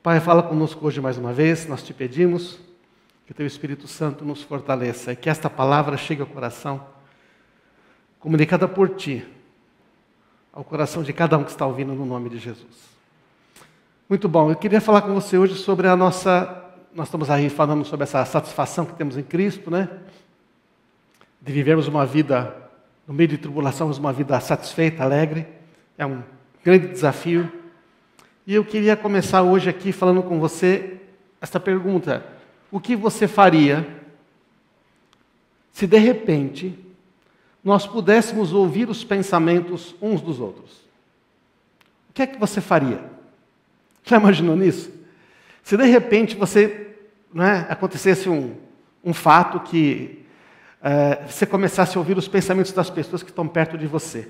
Pai, fala conosco hoje mais uma vez, nós te pedimos que o Teu Espírito Santo nos fortaleça e que esta palavra chegue ao coração, comunicada por Ti, ao coração de cada um que está ouvindo no nome de Jesus. Muito bom, eu queria falar com você hoje sobre nós estamos aí falando sobre essa satisfação que temos em Cristo, né? De vivermos uma vida, no meio de tribulação, uma vida satisfeita, alegre, é um grande desafio. E eu queria começar hoje aqui falando com você esta pergunta: o que você faria se de repente nós pudéssemos ouvir os pensamentos uns dos outros? O que é que você faria? Já imaginou nisso? Se de repente acontecesse um fato que você começasse a ouvir os pensamentos das pessoas que estão perto de você.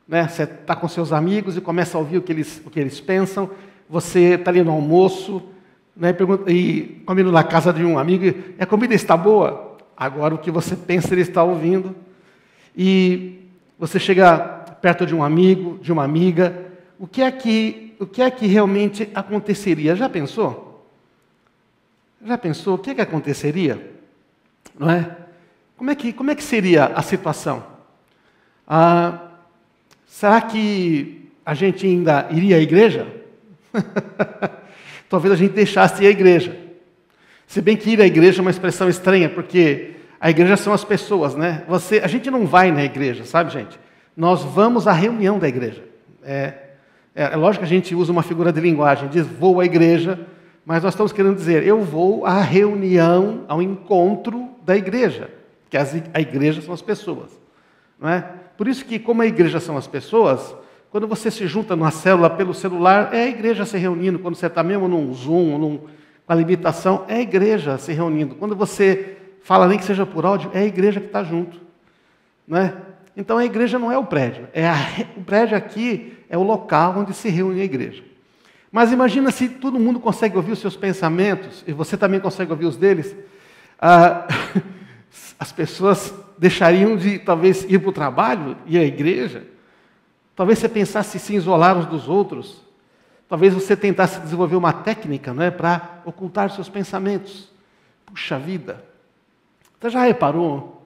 Você está com seus amigos e começa a ouvir o que eles pensam, você está ali no almoço, e comendo na casa de um amigo, e a comida está boa? Agora o que você pensa ele está ouvindo. E você chega perto de um amigo, de uma amiga, o que é que realmente aconteceria? Já pensou? Já pensou o que é que aconteceria? Não é? Como é que seria a situação? Será que a gente ainda iria à igreja? Talvez a gente deixasse de ir à igreja. Se bem que ir à igreja é uma expressão estranha, porque a igreja são as pessoas, né? A gente não vai na igreja, sabe, gente? Nós vamos à reunião da igreja. É lógico que a gente usa uma figura de linguagem, diz vou à igreja, mas nós estamos querendo dizer eu vou à reunião, ao encontro da igreja, que a igreja são as pessoas, não é? Por isso que, como a igreja são as pessoas, quando você se junta numa célula pelo celular, é a igreja se reunindo. Quando você está mesmo num Zoom, com a limitação, é a igreja se reunindo. Quando você fala, nem que seja por áudio, é a igreja que está junto. Não é? Então a igreja não é o prédio. O prédio aqui é o local onde se reúne a igreja. Mas imagina se todo mundo consegue ouvir os seus pensamentos, e você também consegue ouvir os deles, as pessoas deixariam de, talvez, ir para o trabalho, ir à igreja. Talvez você pensasse em se isolar uns dos outros. Talvez você tentasse desenvolver uma técnica, não é, para ocultar seus pensamentos. Puxa vida! Você já reparou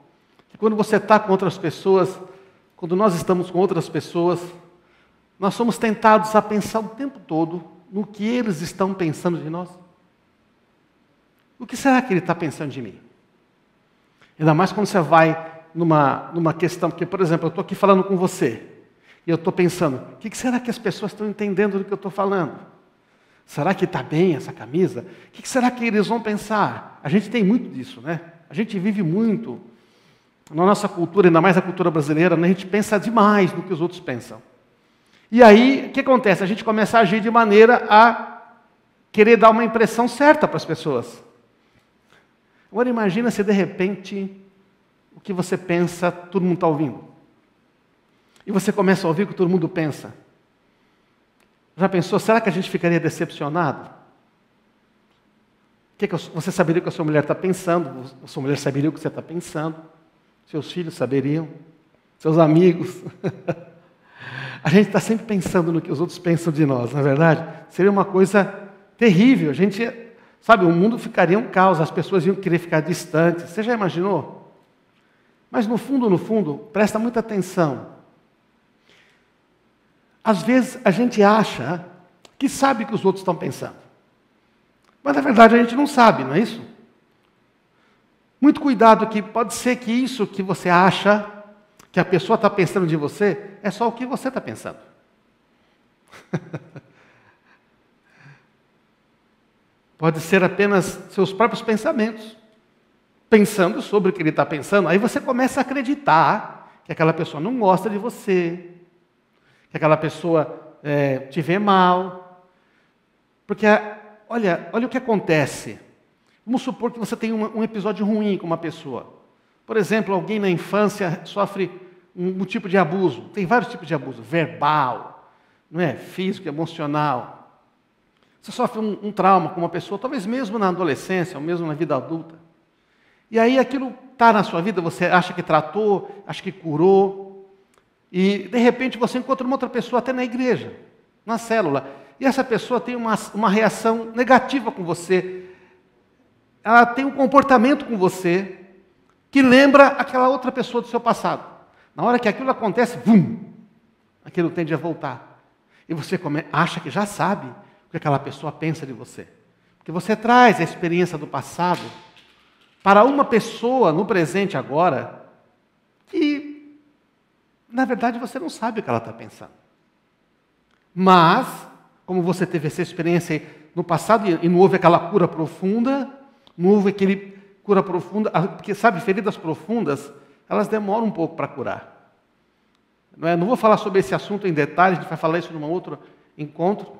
que quando você está com outras pessoas, quando nós estamos com outras pessoas, nós somos tentados a pensar o tempo todo no que eles estão pensando de nós? O que será que ele está pensando de mim? Ainda mais quando você vai numa questão, porque, por exemplo, eu estou aqui falando com você, e eu estou pensando, o que será que as pessoas estão entendendo do que eu estou falando? Será que está bem essa camisa? O que será que eles vão pensar? A gente tem muito disso, né? A gente vive muito, na nossa cultura, ainda mais a cultura brasileira, né? A gente pensa demais no que os outros pensam. E aí, o que acontece? A gente começa a agir de maneira a querer dar uma impressão certa para as pessoas. Agora imagina se de repente o que você pensa, todo mundo está ouvindo. E você começa a ouvir o que todo mundo pensa. Já pensou, será que a gente ficaria decepcionado? Você saberia o que a sua mulher está pensando, a sua mulher saberia o que você está pensando, seus filhos saberiam, seus amigos. A gente está sempre pensando no que os outros pensam de nós, não é verdade? Seria uma coisa terrível. O mundo ficaria um caos, as pessoas iam querer ficar distantes. Você já imaginou? Mas no fundo, presta muita atenção. Às vezes a gente acha que sabe o que os outros estão pensando. Mas na verdade a gente não sabe, não é isso? Muito cuidado, que pode ser que isso que você acha, que a pessoa está pensando de você, é só o que você está pensando. Pode ser apenas seus próprios pensamentos, pensando sobre o que ele está pensando. Aí você começa a acreditar que aquela pessoa não gosta de você, que aquela pessoa te vê mal. Porque, olha o que acontece. Vamos supor que você tem um episódio ruim com uma pessoa. Por exemplo, alguém na infância sofre um tipo de abuso. Tem vários tipos de abuso. Verbal, não é? Físico, emocional. Você sofre um trauma com uma pessoa, talvez mesmo na adolescência, ou mesmo na vida adulta. E aí aquilo está na sua vida, você acha que tratou, acha que curou, e de repente você encontra uma outra pessoa até na igreja, na célula. e essa pessoa tem uma reação negativa com você. Ela tem um comportamento com você que lembra aquela outra pessoa do seu passado. Na hora que aquilo acontece, aquilo tende a voltar. E você acha que já sabe o que aquela pessoa pensa de você. Porque você traz a experiência do passado para uma pessoa no presente agora que, na verdade, você não sabe o que ela está pensando. Mas, como você teve essa experiência no passado e não houve aquela cura profunda, não houve aquele cura profunda, porque, sabe, feridas profundas, elas demoram um pouco para curar. Não vou falar sobre esse assunto em detalhes, a gente vai falar isso num outro encontro.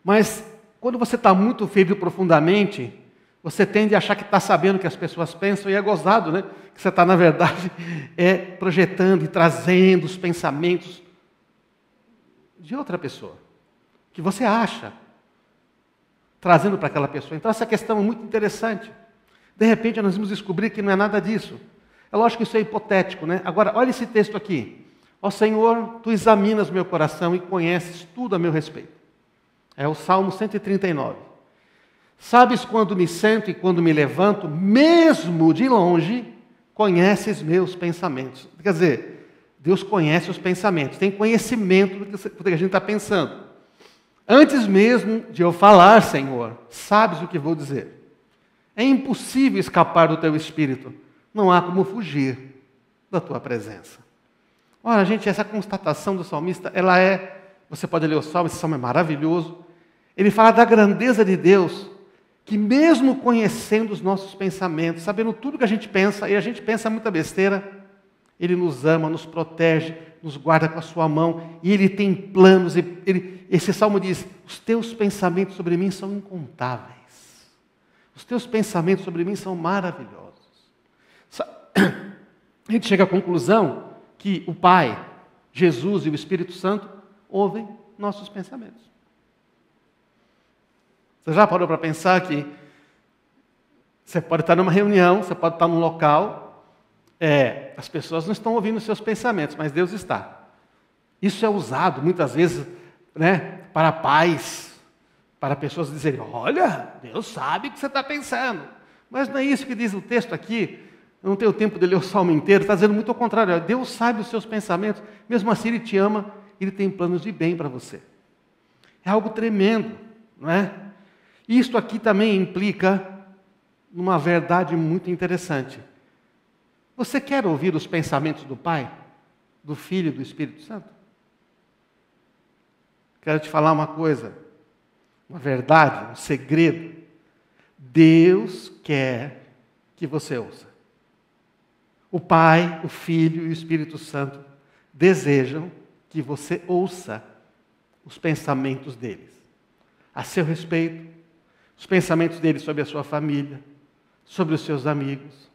Mas, quando você está muito ferido profundamente, você tende a achar que está sabendo o que as pessoas pensam, e é gozado, né? Que você está, na verdade, projetando e trazendo os pensamentos de outra pessoa, que você acha, trazendo para aquela pessoa. Então, essa questão é muito interessante. De repente, nós vamos descobrir que não é nada disso. É lógico que isso é hipotético, né? Agora, olha esse texto aqui. Ó Senhor, Tu examinas meu coração e conheces tudo a meu respeito. É o Salmo 139. Sabes quando me sento e quando me levanto, mesmo de longe, conheces meus pensamentos. Quer dizer, Deus conhece os pensamentos, tem conhecimento do que a gente está pensando. Antes mesmo de eu falar, Senhor, sabes o que vou dizer. É impossível escapar do Teu Espírito. Não há como fugir da Tua presença. Olha, gente, essa constatação do salmista, você pode ler o Salmo, esse Salmo é maravilhoso. Ele fala da grandeza de Deus, que mesmo conhecendo os nossos pensamentos, sabendo tudo que a gente pensa, e a gente pensa muita besteira, Ele nos ama, nos protege, nos guarda com a sua mão, e Ele tem planos. Esse salmo diz, os teus pensamentos sobre mim são incontáveis. Os teus pensamentos sobre mim são maravilhosos. A gente chega à conclusão que o Pai, Jesus e o Espírito Santo ouvem nossos pensamentos. Você já parou para pensar que você pode estar numa reunião, você pode estar num local, as pessoas não estão ouvindo os seus pensamentos, mas Deus está. Isso é usado muitas vezes, né, para pais, para pessoas dizerem, olha, Deus sabe o que você está pensando. Mas não é isso que diz o texto aqui. Eu não tenho tempo de ler o salmo inteiro, está dizendo muito ao contrário. Deus sabe os seus pensamentos, mesmo assim Ele te ama, Ele tem planos de bem para você. É algo tremendo, não é? Isto aqui também implica numa verdade muito interessante. Você quer ouvir os pensamentos do Pai, do Filho e do Espírito Santo? Quero te falar uma coisa, uma verdade, um segredo. Deus quer que você ouça. O Pai, o Filho e o Espírito Santo desejam que você ouça os pensamentos deles, a seu respeito, os pensamentos deles sobre a sua família, sobre os seus amigos.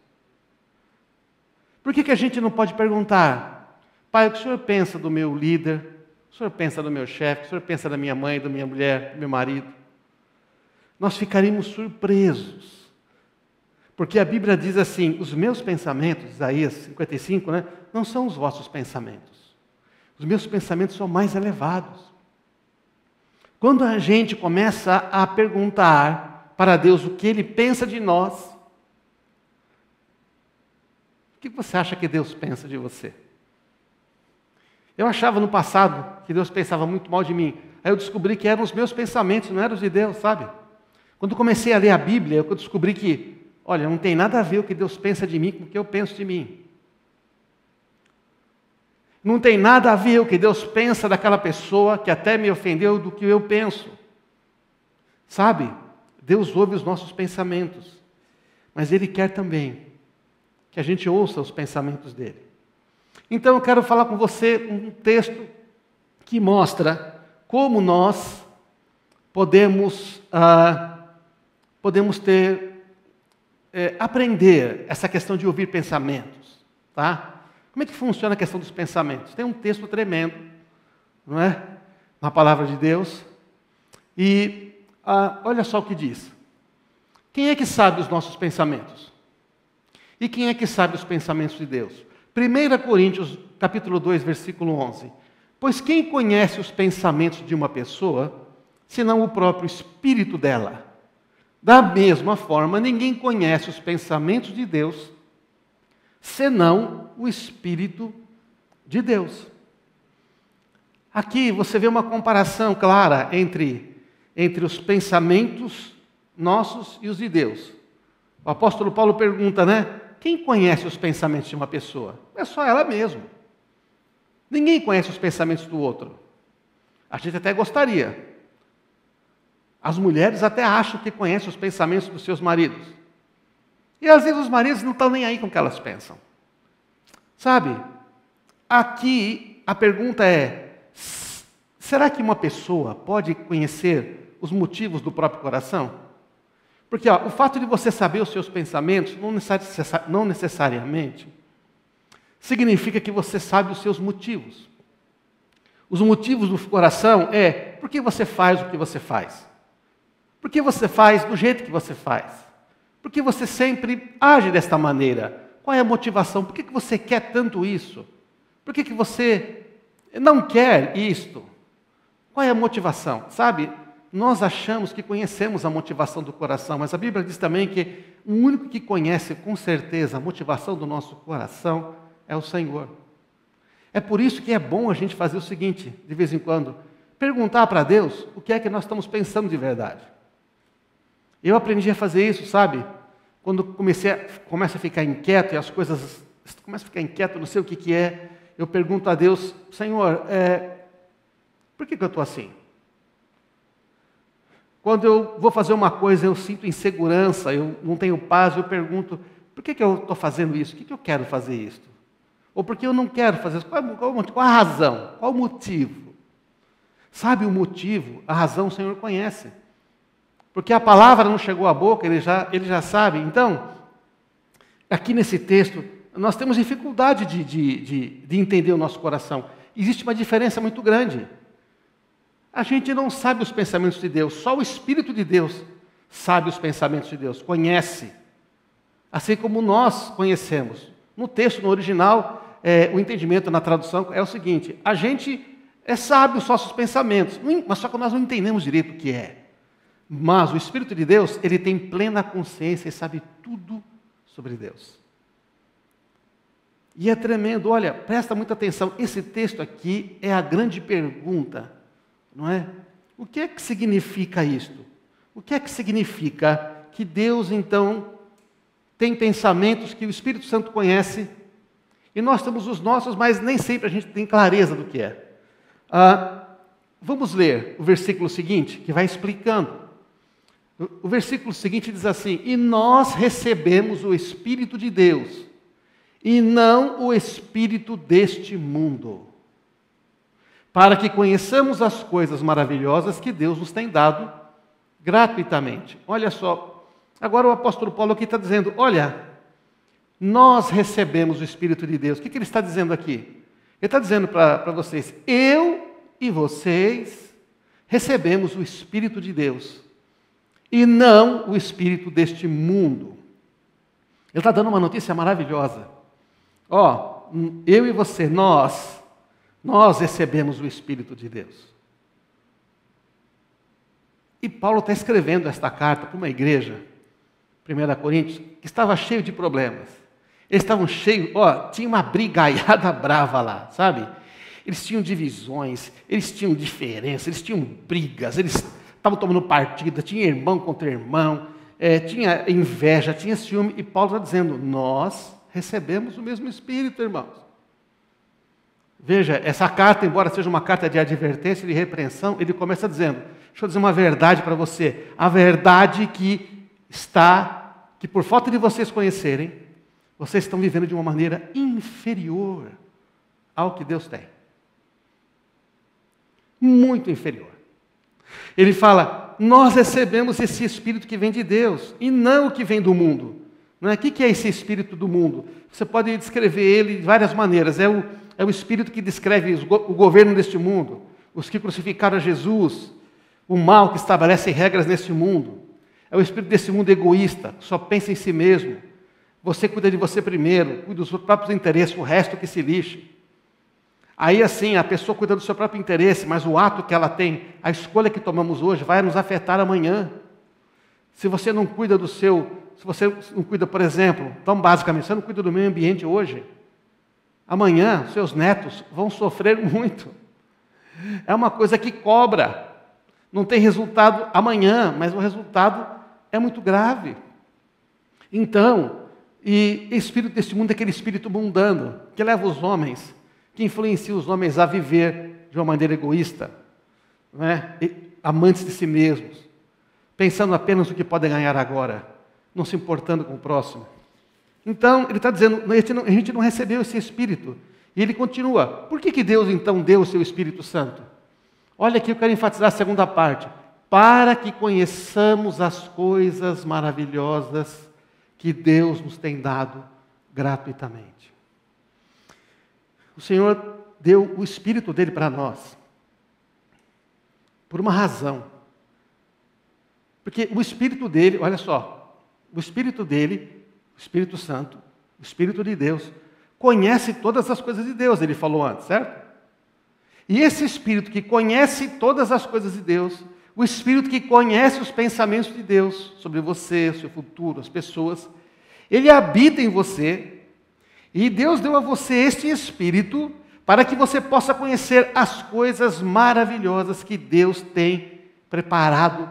Por que a gente não pode perguntar, Pai, o que o Senhor pensa do meu líder? O Senhor pensa do meu chefe? O Senhor pensa da minha mãe, da minha mulher, do meu marido? Nós ficaríamos surpresos. Porque a Bíblia diz assim, os meus pensamentos, Isaías 55, né, não são os vossos pensamentos. Os meus pensamentos são mais elevados. Quando a gente começa a perguntar para Deus o que Ele pensa de nós, o que você acha que Deus pensa de você? Eu achava no passado que Deus pensava muito mal de mim. Aí eu descobri que eram os meus pensamentos, não eram os de Deus, sabe? Quando comecei a ler a Bíblia, eu descobri que, olha, não tem nada a ver o que Deus pensa de mim com o que eu penso de mim. Não tem nada a ver o que Deus pensa daquela pessoa que até me ofendeu do que eu penso. Sabe? Deus ouve os nossos pensamentos, mas Ele quer também que a gente ouça os pensamentos dEle. Então eu quero falar com você um texto que mostra como nós podemos aprender essa questão de ouvir pensamentos, tá? Como é que funciona a questão dos pensamentos? Tem um texto tremendo, não é? Na palavra de Deus. E olha só o que diz. Quem é que sabe os nossos pensamentos? E quem é que sabe os pensamentos de Deus? 1 Coríntios, capítulo 2, versículo 11. Pois quem conhece os pensamentos de uma pessoa, senão o próprio espírito dela. Da mesma forma, ninguém conhece os pensamentos de Deus, senão o Espírito de Deus. Aqui você vê uma comparação clara entre os pensamentos nossos e os de Deus. O apóstolo Paulo pergunta, né? Quem conhece os pensamentos de uma pessoa? É só ela mesma. Ninguém conhece os pensamentos do outro. A gente até gostaria. As mulheres até acham que conhecem os pensamentos dos seus maridos. E às vezes os maridos não estão nem aí com o que elas pensam. Sabe? Aqui a pergunta é: será que uma pessoa pode conhecer os motivos do próprio coração? Porque o fato de você saber os seus pensamentos não necessariamente significa que você sabe os seus motivos. Os motivos do coração é por que você faz o que você faz. Por que você faz do jeito que você faz? Por que você sempre age desta maneira? Qual é a motivação? Por que você quer tanto isso? Por que você não quer isto? Qual é a motivação? Sabe, nós achamos que conhecemos a motivação do coração, mas a Bíblia diz também que o único que conhece com certeza a motivação do nosso coração é o Senhor. É por isso que é bom a gente fazer o seguinte, de vez em quando, perguntar para Deus o que é que nós estamos pensando de verdade. Eu aprendi a fazer isso, sabe? Quando começo a ficar inquieto e as coisas começam a ficar inquieto, não sei o que é, eu pergunto a Deus, Senhor, por que eu estou assim? Quando eu vou fazer uma coisa, eu sinto insegurança, eu não tenho paz, eu pergunto, por que eu estou fazendo isso? Por que eu quero fazer isso? Ou por que eu não quero fazer isso? Qual a razão? Qual o motivo? Sabe o motivo? A razão o Senhor conhece. Porque a palavra não chegou à boca, ele já sabe. Então, aqui nesse texto, nós temos dificuldade de entender o nosso coração. Existe uma diferença muito grande. A gente não sabe os pensamentos de Deus, só o Espírito de Deus sabe os pensamentos de Deus, conhece. Assim como nós conhecemos. No texto, no original, o entendimento na tradução é o seguinte: a gente sabe os nossos pensamentos, mas só que nós não entendemos direito o que é. Mas o Espírito de Deus, ele tem plena consciência e sabe tudo sobre Deus. E é tremendo, olha, presta muita atenção, esse texto aqui é a grande pergunta, não é? O que é que significa isto? O que é que significa que Deus, então, tem pensamentos que o Espírito Santo conhece, e nós temos os nossos, mas nem sempre a gente tem clareza do que é. Vamos ler o versículo seguinte, que vai explicando. O versículo seguinte diz assim: e nós recebemos o Espírito de Deus, e não o espírito deste mundo, para que conheçamos as coisas maravilhosas que Deus nos tem dado gratuitamente. Olha só, agora o apóstolo Paulo aqui está dizendo, olha, nós recebemos o Espírito de Deus. O que ele está dizendo aqui? Ele está dizendo para vocês, eu e vocês recebemos o Espírito de Deus, e não o espírito deste mundo. Ele está dando uma notícia maravilhosa. Eu e você, nós recebemos o Espírito de Deus. E Paulo está escrevendo esta carta para uma igreja, 1 Coríntios, que estava cheio de problemas. Eles estavam cheios, tinha uma brigaiada brava lá, sabe? Eles tinham divisões, eles tinham diferenças, eles tinham brigas, eles estavam tomando partida, tinha irmão contra irmão, tinha inveja, tinha ciúme, e Paulo está dizendo, nós recebemos o mesmo Espírito, irmãos. Veja, essa carta, embora seja uma carta de advertência e de repreensão, ele começa dizendo, deixa eu dizer uma verdade para você, a verdade que por falta de vocês conhecerem, vocês estão vivendo de uma maneira inferior ao que Deus tem. Muito inferior. Ele fala, nós recebemos esse Espírito que vem de Deus, e não o que vem do mundo. Não é? O que é esse Espírito do mundo? Você pode descrever ele de várias maneiras. É o Espírito que descreve o governo deste mundo, os que crucificaram a Jesus, o mal que estabelece regras neste mundo. É o Espírito desse mundo egoísta, que só pensa em si mesmo. Você cuida de você primeiro, cuida dos seus próprios interesses, o resto que se lixe. Aí assim, a pessoa cuida do seu próprio interesse, mas o ato que ela tem, a escolha que tomamos hoje vai nos afetar amanhã. Se você não cuida se você não cuida, por exemplo, tão basicamente, você não cuida do meio ambiente hoje, amanhã seus netos vão sofrer muito. É uma coisa que cobra. Não tem resultado amanhã, mas o resultado é muito grave. Então, e espírito deste mundo é aquele espírito mundano, que leva os homens, que influencia os homens a viver de uma maneira egoísta, não é? Amantes de si mesmos, pensando apenas no que podem ganhar agora, não se importando com o próximo. Então, ele está dizendo, a gente não recebeu esse Espírito. E ele continua, por que Deus então deu o seu Espírito Santo? Olha aqui, eu quero enfatizar a segunda parte. Para que conheçamos as coisas maravilhosas que Deus nos tem dado gratuitamente. O Senhor deu o Espírito dele para nós, por uma razão. Porque o Espírito dele, olha só, o Espírito dele, o Espírito Santo, o Espírito de Deus, conhece todas as coisas de Deus, ele falou antes, certo? E esse Espírito que conhece todas as coisas de Deus, o Espírito que conhece os pensamentos de Deus sobre você, o seu futuro, as pessoas, ele habita em você, e Deus deu a você este Espírito para que você possa conhecer as coisas maravilhosas que Deus tem preparado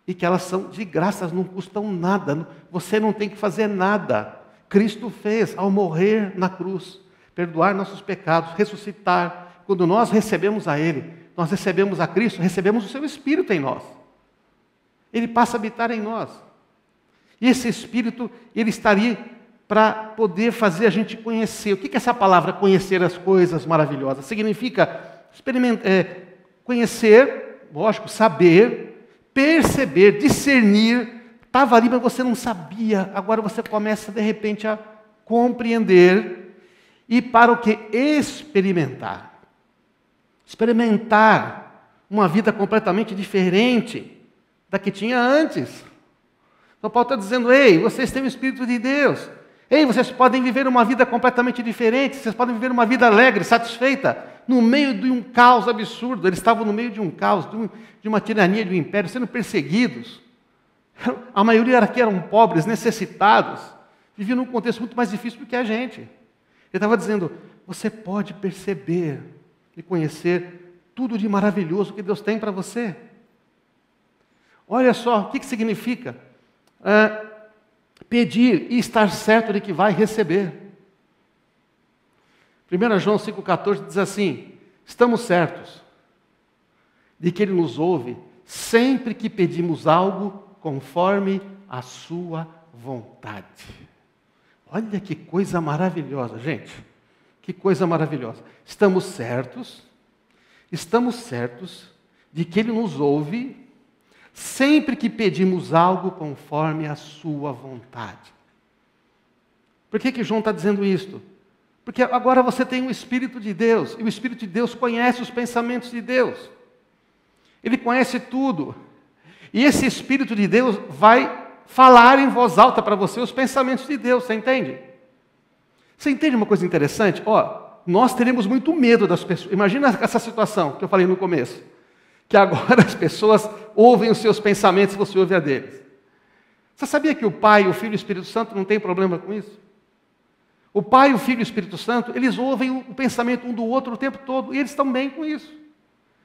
e que elas são de graça, não custam nada, você não tem que fazer nada. Cristo fez ao morrer na cruz, perdoar nossos pecados, ressuscitar. Quando nós recebemos a Ele, nós recebemos a Cristo, recebemos o seu Espírito em nós. Ele passa a habitar em nós. E esse Espírito, ele estaria para poder fazer a gente conhecer. O que é essa palavra, conhecer as coisas maravilhosas? Significa conhecer, lógico, saber, perceber, discernir. Estava ali, mas você não sabia. Agora você começa, de repente, a compreender. E para o que? Experimentar. Experimentar uma vida completamente diferente da que tinha antes. Então Paulo está dizendo, ei, vocês têm o Espírito de Deus. Ei, vocês podem viver uma vida completamente diferente. Vocês podem viver uma vida alegre, satisfeita, no meio de um caos absurdo. Eles estavam no meio de um caos, de uma tirania, de um império, sendo perseguidos. A maioria aqui eram pobres, necessitados. Viviam num contexto muito mais difícil do que a gente. Ele estava dizendo, você pode perceber e conhecer tudo de maravilhoso que Deus tem para você. Olha só, o que significa? Pedir e estar certo de que vai receber. 1 João 5,14 diz assim, estamos certos de que Ele nos ouve sempre que pedimos algo conforme a sua vontade. Olha que coisa maravilhosa, gente. Que coisa maravilhosa. Estamos certos de que Ele nos ouve sempre que pedimos algo conforme a sua vontade. Por que João está dizendo isto? Porque agora você tem o Espírito de Deus, e o Espírito de Deus conhece os pensamentos de Deus. Ele conhece tudo. E esse Espírito de Deus vai falar em voz alta para você os pensamentos de Deus, você entende? Você entende uma coisa interessante? Nós teremos muito medo das pessoas. Imagina essa situação que eu falei no começo. Que agora as pessoas ouvem os seus pensamentos e você ouve a deles. Você sabia que o Pai, o Filho e o Espírito Santo não tem problema com isso? O Pai, o Filho e o Espírito Santo, eles ouvem o pensamento um do outro o tempo todo, e eles estão bem com isso.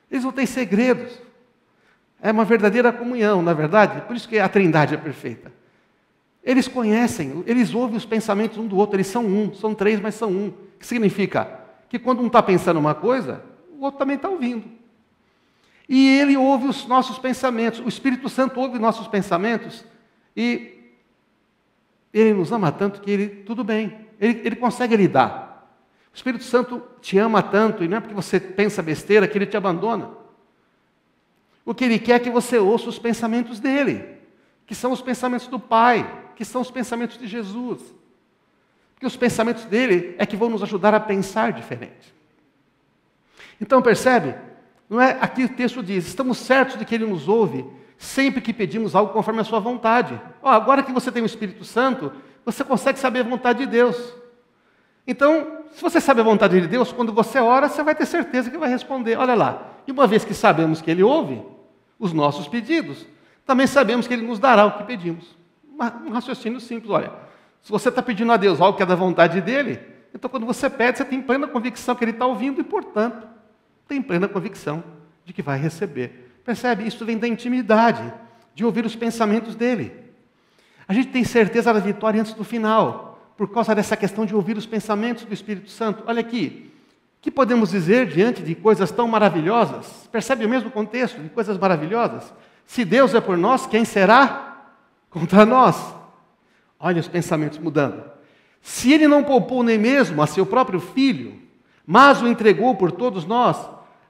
Eles não têm segredos. É uma verdadeira comunhão, na verdade, por isso que a Trindade é perfeita. Eles conhecem, eles ouvem os pensamentos um do outro, eles são um, são três, mas são um. O que significa? Que quando um está pensando uma coisa, o outro também está ouvindo. E ele ouve os nossos pensamentos, o Espírito Santo ouve nossos pensamentos, e ele nos ama tanto que tudo bem, ele consegue lidar. O Espírito Santo te ama tanto, e não é porque você pensa besteira que ele te abandona. O que ele quer é que você ouça os pensamentos dele, que são os pensamentos do Pai, que são os pensamentos de Jesus. Porque os pensamentos dele é que vão nos ajudar a pensar diferente. Então percebe? Não é? Aqui o texto diz, estamos certos de que Ele nos ouve sempre que pedimos algo conforme a sua vontade. Agora que você tem o Espírito Santo, você consegue saber a vontade de Deus. Então, se você sabe a vontade de Deus, quando você ora, você vai ter certeza que vai responder. Olha lá, e uma vez que sabemos que Ele ouve os nossos pedidos, também sabemos que Ele nos dará o que pedimos. Um raciocínio simples, olha, se você está pedindo a Deus algo que é da vontade dEle, então quando você pede, você tem plena convicção que Ele está ouvindo e, portanto, tem plena convicção de que vai receber. Percebe? Isso vem da intimidade, de ouvir os pensamentos dEle. A gente tem certeza da vitória antes do final, por causa dessa questão de ouvir os pensamentos do Espírito Santo. Olha aqui, o que podemos dizer diante de coisas tão maravilhosas? Percebe o mesmo contexto de coisas maravilhosas? Se Deus é por nós, quem será contra nós? Olha os pensamentos mudando. Se Ele não poupou nem mesmo a seu próprio Filho, mas o entregou por todos nós,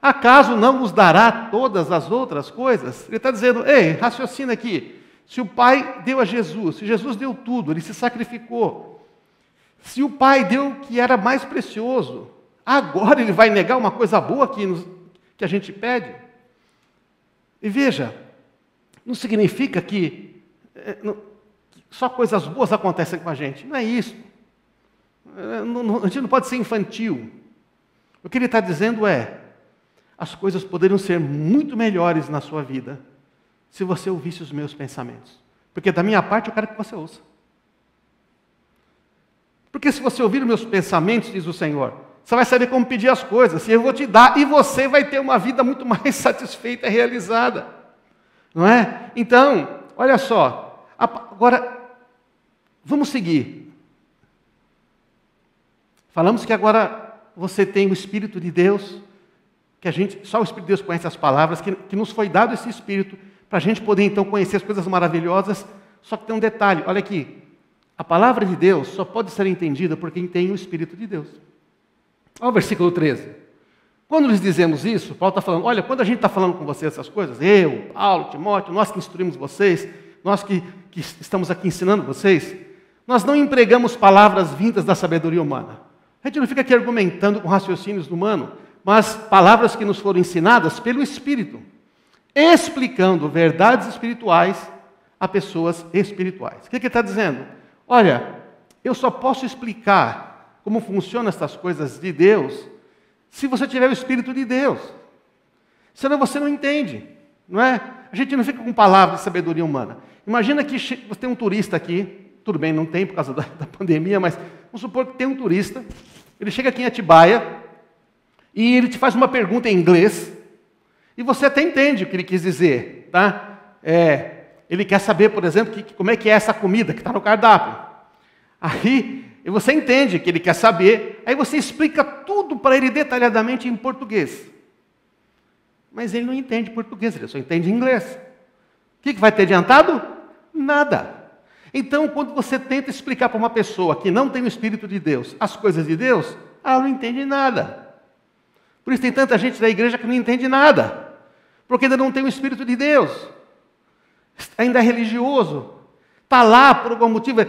acaso não nos dará todas as outras coisas? Ele está dizendo, ei, raciocina aqui. Se o Pai deu a Jesus, se Jesus deu tudo, Ele se sacrificou. Se o Pai deu o que era mais precioso, agora Ele vai negar uma coisa boa que a gente pede? E veja, não significa que só coisas boas acontecem com a gente. Não é isso. A gente não pode ser infantil. O que Ele está dizendo é, as coisas poderiam ser muito melhores na sua vida se você ouvisse os meus pensamentos. Porque da minha parte eu quero que você ouça. Porque se você ouvir os meus pensamentos, diz o Senhor, você vai saber como pedir as coisas, e eu vou te dar, e você vai ter uma vida muito mais satisfeita e realizada. Não é? Então, olha só, agora, vamos seguir. Falamos que agora você tem o Espírito de Deus, que só o Espírito de Deus conhece as palavras, que nos foi dado esse Espírito, para a gente poder então conhecer as coisas maravilhosas, só que tem um detalhe, olha aqui, a palavra de Deus só pode ser entendida por quem tem o Espírito de Deus. Olha o versículo 13. Quando lhes dizemos isso, Paulo está falando, olha, quando a gente está falando com vocês essas coisas, eu, Paulo, Timóteo, nós que instruímos vocês, nós que estamos aqui ensinando vocês, nós não empregamos palavras vindas da sabedoria humana. A gente não fica aqui argumentando com raciocínios humanos, mas palavras que nos foram ensinadas pelo Espírito, explicando verdades espirituais a pessoas espirituais. O que ele está dizendo? Olha, eu só posso explicar como funcionam essas coisas de Deus se você tiver o Espírito de Deus. Senão você não entende, não é? A gente não fica com palavras de sabedoria humana. Imagina que você tem um turista aqui, tudo bem, não tem por causa da pandemia, mas vamos supor que tem um turista, ele chega aqui em Atibaia e ele te faz uma pergunta em inglês e você até entende o que ele quis dizer, tá? Ele quer saber, por exemplo, como é que é essa comida que está no cardápio. Aí você entende que ele quer saber, aí você explica tudo para ele detalhadamente em português. Mas ele não entende português, ele só entende inglês. O que vai ter adiantado? Nada. Então, quando você tenta explicar para uma pessoa que não tem o Espírito de Deus as coisas de Deus, ela não entende nada. Por isso tem tanta gente da igreja que não entende nada, porque ainda não tem o Espírito de Deus. Ainda é religioso, está lá por algum motivo,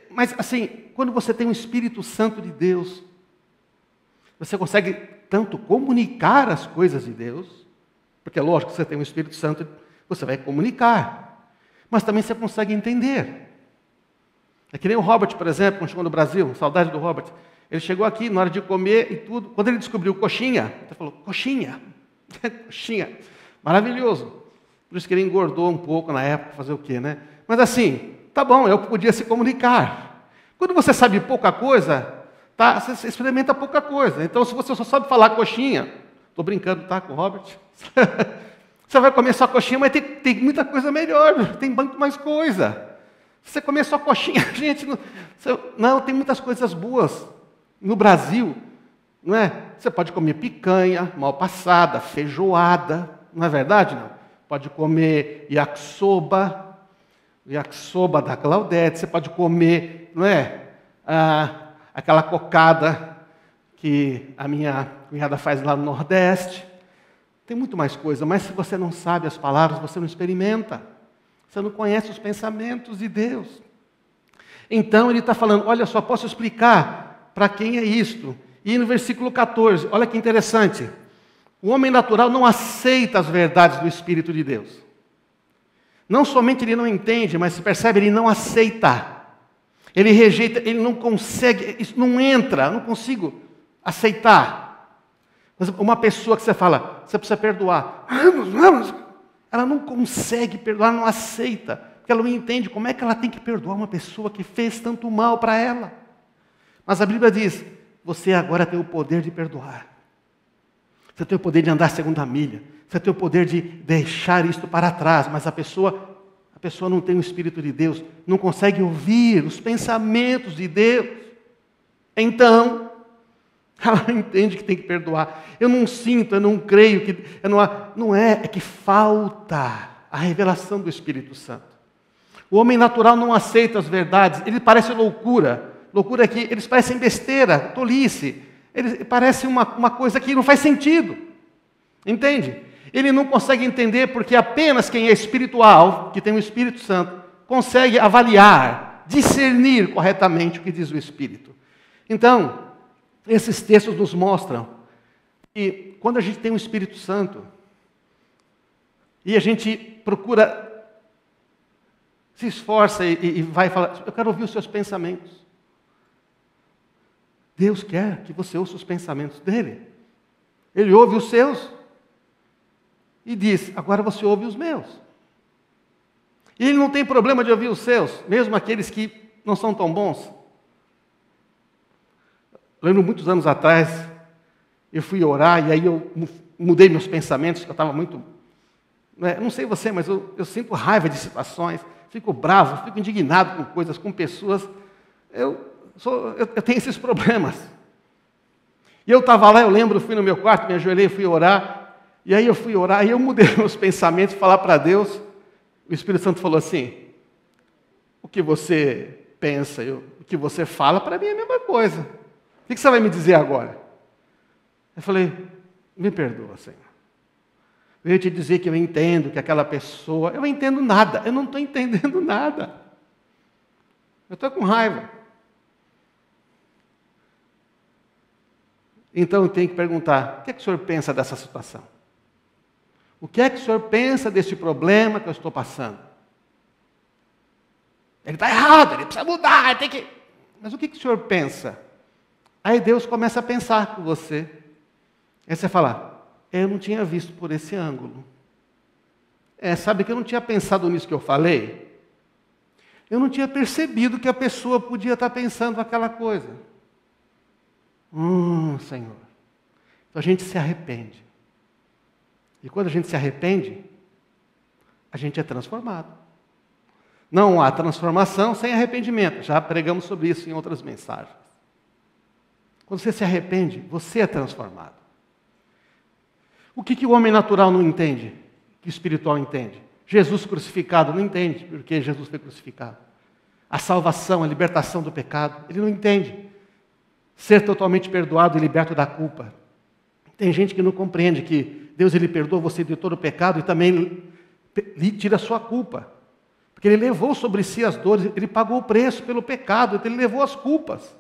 mas assim, quando você tem o Espírito Santo de Deus, você consegue tanto comunicar as coisas de Deus, porque é lógico que você tem o Espírito Santo, você vai comunicar, mas também você consegue entender. É que nem o Robert, por exemplo, quando chegou no Brasil, saudade do Robert, ele chegou aqui na hora de comer e tudo, quando ele descobriu coxinha, ele falou, coxinha, coxinha, maravilhoso. Por isso que ele engordou um pouco na época, fazer o quê, né? Mas assim, tá bom, eu podia se comunicar. Quando você sabe pouca coisa, tá? Você experimenta pouca coisa. Então, se você só sabe falar coxinha, estou brincando, tá, com o Robert? Você vai comer só coxinha, mas tem muita coisa melhor, tem muito mais coisa. Se você comer só coxinha, gente, não, tem muitas coisas boas. No Brasil, não é? Você pode comer picanha, mal passada, feijoada, não é verdade, não? Pode comer yakisoba da Claudete, você pode comer, não é? Aquela cocada que a minha cunhada faz lá no Nordeste. Tem muito mais coisa, mas se você não sabe as palavras, você não experimenta. Você não conhece os pensamentos de Deus. Então ele está falando, olha só, posso explicar para quem é isto. E no versículo 14, olha que interessante. O homem natural não aceita as verdades do Espírito de Deus. Não somente ele não entende, mas se percebe, ele não aceita. Ele rejeita, ele não consegue, isso não entra, não consigo aceitar. Por exemplo, uma pessoa que você fala, você precisa perdoar. Vamos. Ela não consegue perdoar, não aceita. Porque ela não entende como é que ela tem que perdoar uma pessoa que fez tanto mal para ela. Mas a Bíblia diz, você agora tem o poder de perdoar. Você tem o poder de andar segundo a milha. Você tem o poder de deixar isto para trás. Mas a pessoa não tem o Espírito de Deus, não consegue ouvir os pensamentos de Deus. Então, ela entende que tem que perdoar. Eu não sinto, eu não creio, é que falta a revelação do Espírito Santo. O homem natural não aceita as verdades, ele parece loucura. Loucura que eles parecem besteira, tolice. Eles parecem uma coisa que não faz sentido. Entende? Ele não consegue entender porque apenas quem é espiritual, que tem o Espírito Santo, consegue avaliar, discernir corretamente o que diz o Espírito. Então, esses textos nos mostram que quando a gente tem o Espírito Santo e a gente procura, se esforça e vai falar, eu quero ouvir os seus pensamentos. Deus quer que você ouça os pensamentos dele. Ele ouve os seus e diz, agora você ouve os meus. E ele não tem problema de ouvir os seus, mesmo aqueles que não são tão bons. Lembro muitos anos atrás, eu fui orar e aí eu mudei meus pensamentos, que eu estava muito... Não sei você, mas eu sinto raiva de situações, fico bravo, fico indignado com coisas, com pessoas. Eu tenho esses problemas. E eu estava lá, eu lembro, fui no meu quarto, me ajoelhei, fui orar, e aí eu fui orar, e eu mudei meus pensamentos, falar para Deus, o Espírito Santo falou assim, o que você pensa, o que você fala, para mim é a mesma coisa. O que você vai me dizer agora? Eu falei, me perdoa, Senhor. Eu ia te dizer que eu entendo que aquela pessoa... Eu não entendo nada, eu não estou entendendo nada. Eu estou com raiva. Então eu tenho que perguntar, o que é que o senhor pensa dessa situação? O que é que o senhor pensa desse problema que eu estou passando? Ele está errado, ele precisa mudar, ele tem que... Mas o que o senhor pensa? Aí Deus começa a pensar com você. Aí você fala, eu não tinha visto por esse ângulo. Sabe que eu não tinha pensado nisso que eu falei? Eu não tinha percebido que a pessoa podia estar pensando aquela coisa. Senhor. Então a gente se arrepende. E quando a gente se arrepende, a gente é transformado. Não há transformação sem arrependimento. Já pregamos sobre isso em outras mensagens. Quando você se arrepende, você é transformado. O que o homem natural não entende, que o espiritual entende? Jesus crucificado não entende porque Jesus foi crucificado. A salvação, a libertação do pecado, ele não entende. Ser totalmente perdoado e liberto da culpa. Tem gente que não compreende que Deus ele perdoa você de todo o pecado e também lhe tira a sua culpa. Porque ele levou sobre si as dores, ele pagou o preço pelo pecado, então ele levou as culpas.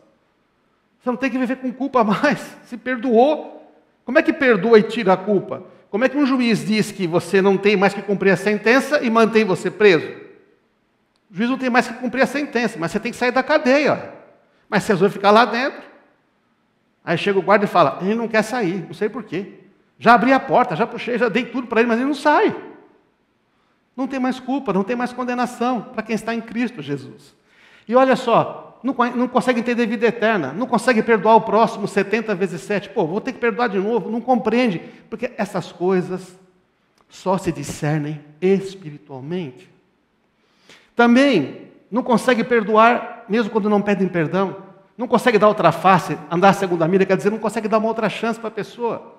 Você não tem que viver com culpa mais, se perdoou. Como é que perdoa e tira a culpa? Como é que um juiz diz que você não tem mais que cumprir a sentença e mantém você preso? O juiz não tem mais que cumprir a sentença, mas você tem que sair da cadeia. Mas você resolve ficar lá dentro. Aí chega o guarda e fala, ele não quer sair, não sei porquê. Já abri a porta, já puxei, já dei tudo para ele, mas ele não sai. Não tem mais culpa, não tem mais condenação para quem está em Cristo Jesus. E olha só, não consegue entender vida eterna, não consegue perdoar o próximo 70 vezes 7. Vou ter que perdoar de novo, não compreende. Porque essas coisas só se discernem espiritualmente. Também não consegue perdoar, mesmo quando não pedem perdão. Não consegue dar outra face, andar a segunda milha, quer dizer, não consegue dar uma outra chance para a pessoa.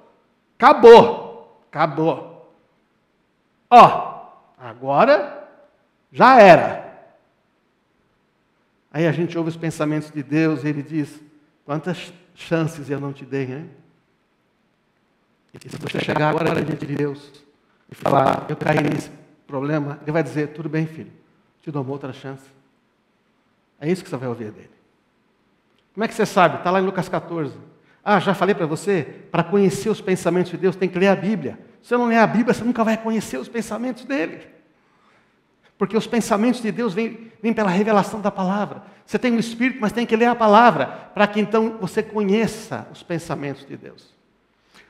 Acabou. Agora já era. Aí a gente ouve os pensamentos de Deus e ele diz, quantas chances eu não te dei, hein? E se você chegar agora diante de Deus e falar, eu caí nesse problema, ele vai dizer, tudo bem, filho, te dou uma outra chance. É isso que você vai ouvir dele. Como é que você sabe? Está lá em Lucas 14. Já falei para você, para conhecer os pensamentos de Deus tem que ler a Bíblia. Se você não ler a Bíblia, você nunca vai conhecer os pensamentos dele. Porque os pensamentos de Deus vêm pela revelação da palavra. Você tem o Espírito, mas tem que ler a palavra, para que então você conheça os pensamentos de Deus.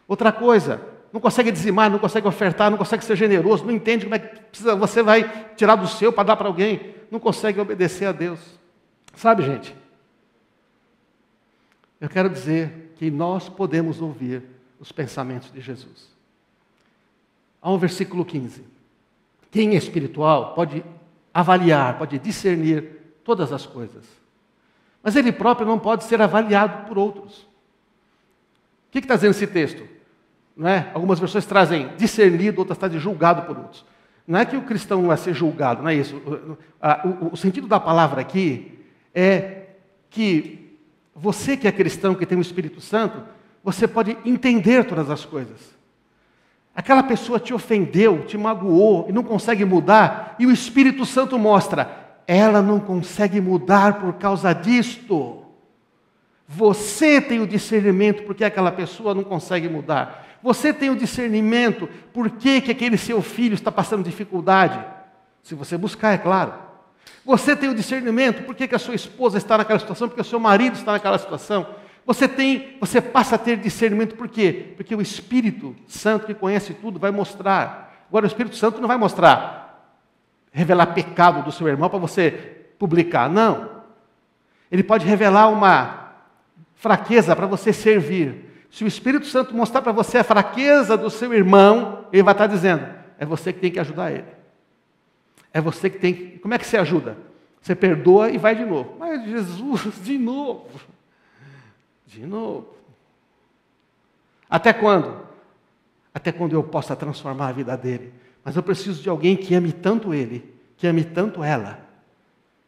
Outra coisa, não consegue dizimar, não consegue ofertar, não consegue ser generoso, não entende como é que você vai tirar do seu para dar para alguém, não consegue obedecer a Deus. Sabe, gente? Eu quero dizer que nós podemos ouvir os pensamentos de Jesus. Há um versículo 15. Quem é espiritual pode avaliar, pode discernir todas as coisas. Mas ele próprio não pode ser avaliado por outros. O que está dizendo esse texto? Não é? Algumas versões trazem discernido, outras trazem julgado por outros. Não é que o cristão não vai ser julgado, não é isso. O sentido da palavra aqui é que você que é cristão, que tem o Espírito Santo, você pode entender todas as coisas. Aquela pessoa te ofendeu, te magoou e não consegue mudar, e o Espírito Santo mostra, ela não consegue mudar por causa disto. Você tem o discernimento porque aquela pessoa não consegue mudar. Você tem o discernimento por que aquele seu filho está passando dificuldade. Se você buscar, é claro. Você tem o discernimento por que a sua esposa está naquela situação, porque o seu marido está naquela situação. Você passa a ter discernimento por quê? Porque o Espírito Santo, que conhece tudo, vai mostrar. Agora, o Espírito Santo não vai mostrar, revelar pecado do seu irmão para você publicar. Não. Ele pode revelar uma fraqueza para você servir. Se o Espírito Santo mostrar para você a fraqueza do seu irmão, ele vai estar dizendo, é você que tem que ajudar ele. É você que tem que... Como é que você ajuda? Você perdoa e vai de novo. Mas Jesus, de novo. De novo. Até quando? Até quando eu possa transformar a vida dele. Mas eu preciso de alguém que ame tanto ele, que ame tanto ela,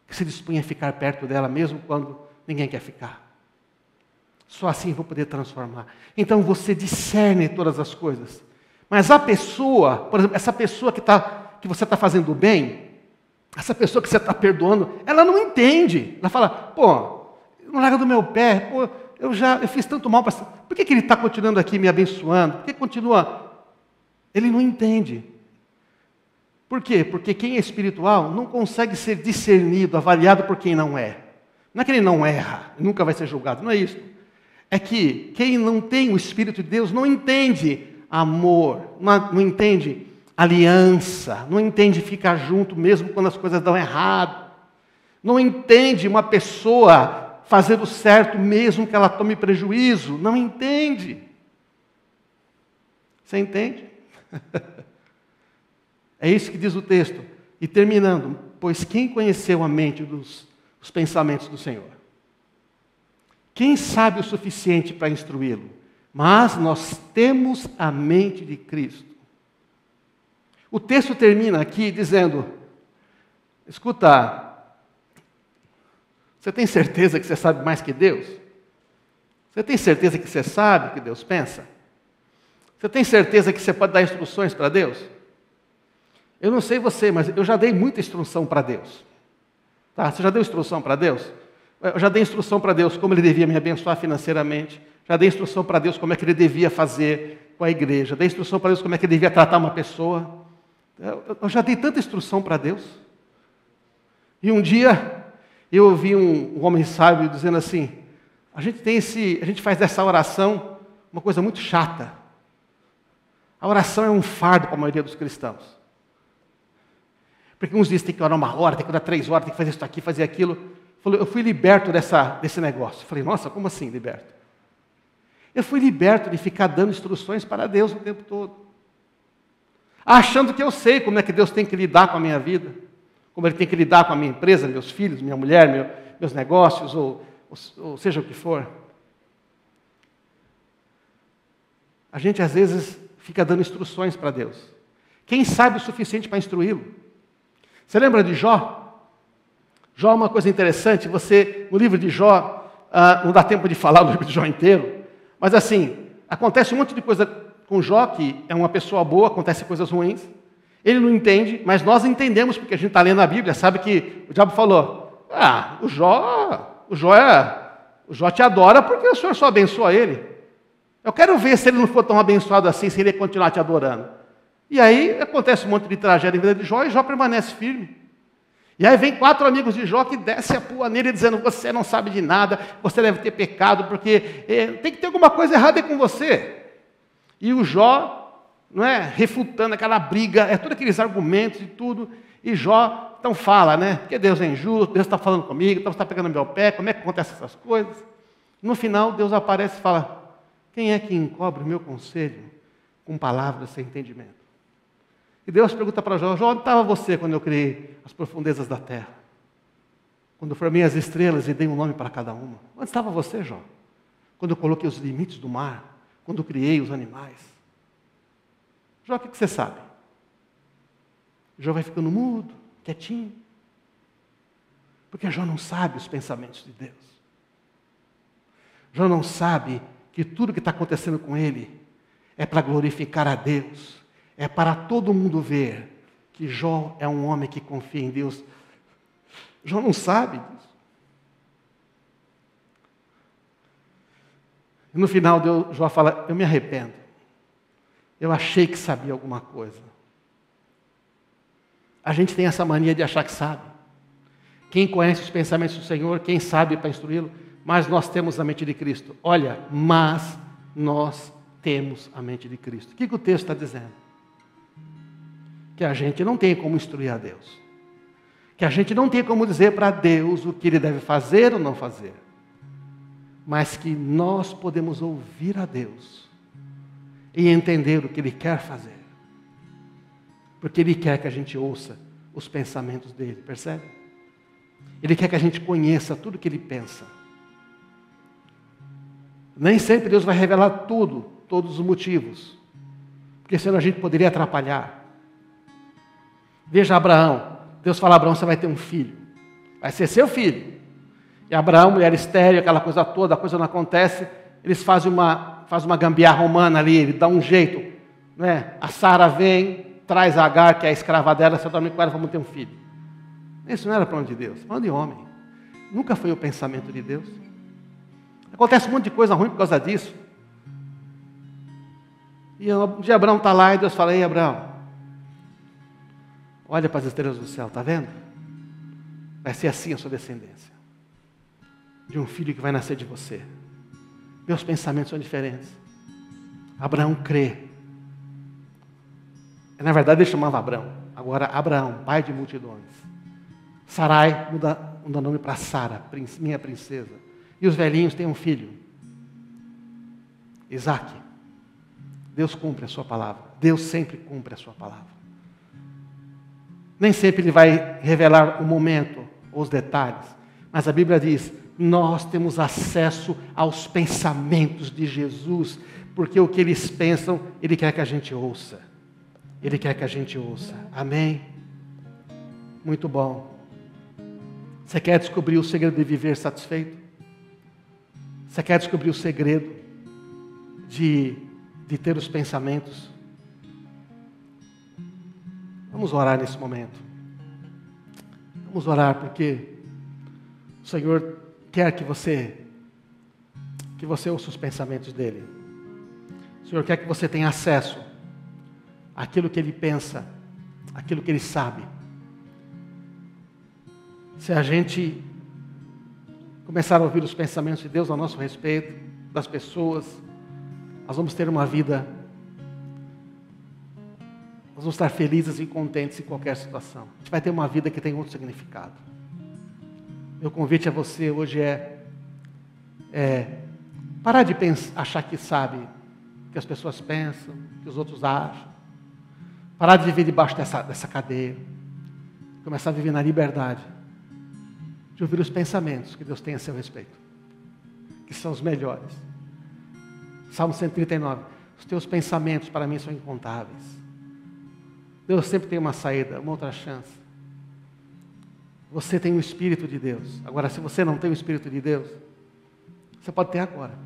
que se disponha a ficar perto dela mesmo quando ninguém quer ficar. Só assim eu vou poder transformar. Então você discerne todas as coisas. Mas a pessoa, por exemplo, essa pessoa que você está fazendo bem, essa pessoa que você está perdoando, ela não entende. Ela fala, pô, não larga do meu pé, pô, eu fiz tanto mal para... Por que ele está continuando aqui me abençoando? Por que continua? Ele não entende. Por quê? Porque quem é espiritual não consegue ser discernido, avaliado por quem não é. Não é que ele não erra, nunca vai ser julgado, não é isso. É que quem não tem o Espírito de Deus não entende amor, não entende aliança, não entende ficar junto mesmo quando as coisas dão errado. Não entende uma pessoa fazendo certo mesmo que ela tome prejuízo. Não entende. Você entende? É isso que diz o texto. E terminando, pois quem conheceu a mente os pensamentos do Senhor? Quem sabe o suficiente para instruí-lo? Mas nós temos a mente de Cristo. O texto termina aqui dizendo, escuta, você tem certeza que você sabe mais que Deus? Você tem certeza que você sabe o que Deus pensa? Você tem certeza que você pode dar instruções para Deus? Eu não sei você, mas eu já dei muita instrução para Deus. Tá? Você já deu instrução para Deus? Eu já dei instrução para Deus como Ele devia me abençoar financeiramente. Já dei instrução para Deus como é que Ele devia fazer com a igreja. Dei instrução para Deus como é que Ele devia tratar uma pessoa. Eu já dei tanta instrução para Deus. E um dia, eu ouvi um homem sábio dizendo assim, a gente faz dessa oração uma coisa muito chata. A oração é um fardo para a maioria dos cristãos. Porque uns dizem que tem que orar 1 hora, tem que orar 3 horas, tem que fazer isso aqui, fazer aquilo. Eu fui liberto desse negócio. Falei, nossa, como assim liberto? Eu fui liberto de ficar dando instruções para Deus o tempo todo. Achando que eu sei como é que Deus tem que lidar com a minha vida. Como Ele tem que lidar com a minha empresa, meus filhos, minha mulher, meus negócios, ou seja o que for. A gente às vezes fica dando instruções para Deus. Quem sabe o suficiente para instruí-lo? Você lembra de Jó? Jó é uma coisa interessante, no livro de Jó, não dá tempo de falar do livro de Jó inteiro, mas assim, acontece um monte de coisa com Jó, que é uma pessoa boa, acontece coisas ruins, ele não entende, mas nós entendemos, porque a gente está lendo a Bíblia, sabe que o diabo falou, o Jó te adora porque o Senhor só abençoa ele. Eu quero ver se ele não for tão abençoado assim, se ele continuar te adorando. E aí acontece um monte de tragédia em vida de Jó, e Jó permanece firme. E aí vem 4 amigos de Jó que descem a pua nele dizendo, você não sabe de nada, você deve ter pecado, porque tem que ter alguma coisa errada aí com você. E o Jó, não é, refutando aquela briga, todos aqueles argumentos e tudo, e Jó, então fala, né, porque Deus é injusto, Deus está falando comigo, então você está pegando meu pé, como é que acontecem essas coisas? No final, Deus aparece e fala, quem é que encobre o meu conselho com palavras sem entendimento? E Deus pergunta para Jó, Jó, onde estava você quando eu criei as profundezas da terra? Quando eu formei as estrelas e dei um nome para cada uma? Onde estava você, Jó? Quando eu coloquei os limites do mar? Quando eu criei os animais? Jó, o que você sabe? Jó vai ficando mudo, quietinho. Porque Jó não sabe os pensamentos de Deus. Jó não sabe que tudo que está acontecendo com ele é para glorificar a Deus. É para todo mundo ver que Jó é um homem que confia em Deus. Jó não sabe disso. E no final, Jó fala, eu me arrependo. Eu achei que sabia alguma coisa. A gente tem essa mania de achar que sabe. Quem conhece os pensamentos do Senhor, quem sabe para instruí-lo, mas nós temos a mente de Cristo. Olha, mas nós temos a mente de Cristo. O que o texto está dizendo? Que a gente não tem como instruir a Deus. Que a gente não tem como dizer para Deus o que Ele deve fazer ou não fazer. Mas que nós podemos ouvir a Deus e entender o que Ele quer fazer. Porque Ele quer que a gente ouça os pensamentos dEle, percebe? Ele quer que a gente conheça tudo o que Ele pensa. Nem sempre Deus vai revelar tudo, todos os motivos. Porque senão a gente poderia atrapalhar. Veja Abraão. Deus fala a Abraão, você vai ter um filho. Vai ser seu filho. E Abraão, mulher estéril, aquela coisa toda, a coisa não acontece. Eles fazem uma gambiarra romana ali, ele dá um jeito. Né? A Sara vem, traz a Agar, que é a escrava dela, você dorme com ela, vamos ter um filho. Isso não era plano de Deus, plano de homem. Nunca foi o pensamento de Deus. Acontece um monte de coisa ruim por causa disso. E um dia Abraão está lá e Deus fala, ei Abraão, olha para as estrelas do céu, está vendo? Vai ser assim a sua descendência. De um filho que vai nascer de você. Meus pensamentos são diferentes. Abraão crê. Na verdade ele chamava Abraão. Agora Abraão, pai de multidões. Sarai muda nome para Sara, minha princesa. E os velhinhos têm um filho. Isaac. Deus cumpre a sua palavra. Deus sempre cumpre a sua palavra. Nem sempre Ele vai revelar o momento ou os detalhes. Mas a Bíblia diz, nós temos acesso aos pensamentos de Jesus, porque o que eles pensam, Ele quer que a gente ouça. Ele quer que a gente ouça. Amém? Muito bom. Você quer descobrir o segredo de viver satisfeito? Você quer descobrir o segredo de ter os pensamentos? Vamos orar nesse momento. Vamos orar porque o Senhor quer que você ouça os pensamentos dEle. O Senhor quer que você tenha acesso àquilo que Ele pensa, àquilo que Ele sabe. Se a gente começar a ouvir os pensamentos de Deus a nosso respeito, das pessoas, nós vamos ter uma vida, nós vamos estar felizes e contentes em qualquer situação. A gente vai ter uma vida que tem outro significado. Meu convite a você hoje é parar de achar que sabe o que as pessoas pensam, o que os outros acham. Parar de viver debaixo dessa cadeia. Começar a viver na liberdade de ouvir os pensamentos que Deus tem a seu respeito, que são os melhores. Salmo 139. Os teus pensamentos para mim são incontáveis. Deus sempre tem uma saída, uma outra chance. Você tem o Espírito de Deus. Agora, se você não tem o Espírito de Deus, você pode ter agora.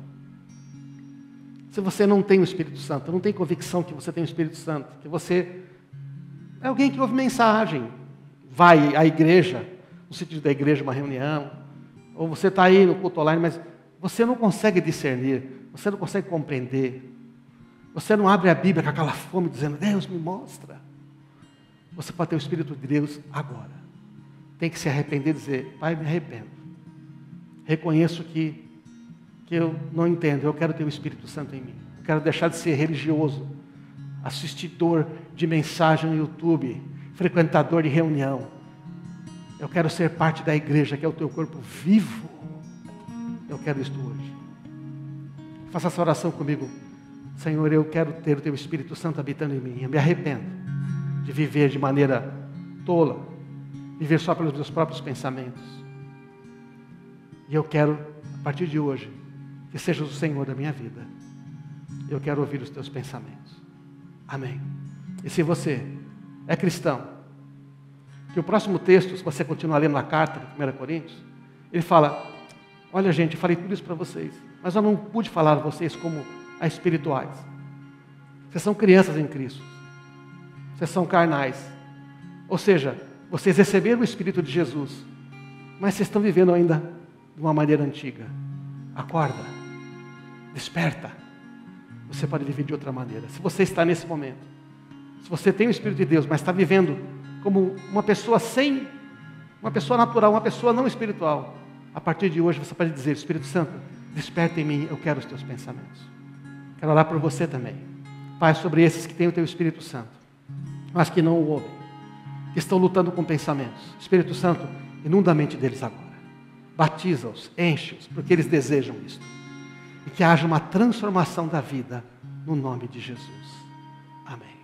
Se você não tem o Espírito Santo, não tem convicção que você tem o Espírito Santo, que você é alguém que ouve mensagem, vai à igreja, no sentido da igreja, uma reunião, ou você está aí no culto online, mas você não consegue discernir, você não consegue compreender, você não abre a Bíblia com aquela fome dizendo, Deus me mostra. Você pode ter o Espírito de Deus agora. tem que se arrepender e dizer: Pai, me arrependo. Reconheço que eu não entendo, eu quero ter o Espírito Santo em mim. Eu quero deixar de ser religioso, assistidor de mensagem no YouTube, frequentador de reunião. Eu quero ser parte da igreja, que é o teu corpo vivo. Eu quero isto hoje. Faça essa oração comigo. Senhor, eu quero ter o teu Espírito Santo habitando em mim. Eu me arrependo de viver de maneira tola, viver só pelos meus próprios pensamentos. E eu quero, a partir de hoje, que sejas o Senhor da minha vida. Eu quero ouvir os teus pensamentos. Amém. E se você é cristão, que o próximo texto, se você continuar lendo a carta de 1 Coríntios, ele fala: olha, gente, eu falei tudo isso para vocês, mas eu não pude falar a vocês como a espirituais. Vocês são crianças em Cristo. Vocês são carnais. Ou seja, vocês receberam o Espírito de Jesus, mas vocês estão vivendo ainda de uma maneira antiga. Acorda. Desperta. Você pode viver de outra maneira. Se você está nesse momento, se você tem o Espírito de Deus, mas está vivendo como uma pessoa uma pessoa natural, uma pessoa não espiritual, a partir de hoje você pode dizer: Espírito Santo, desperta em mim, eu quero os teus pensamentos. Quero orar por você também. Pai, sobre esses que têm o teu Espírito Santo, mas que não o ouvem, que estão lutando com pensamentos. Espírito Santo, inunda a mente deles agora. Batiza-os, enche-os, porque eles desejam isto. E que haja uma transformação da vida, no nome de Jesus. Amém.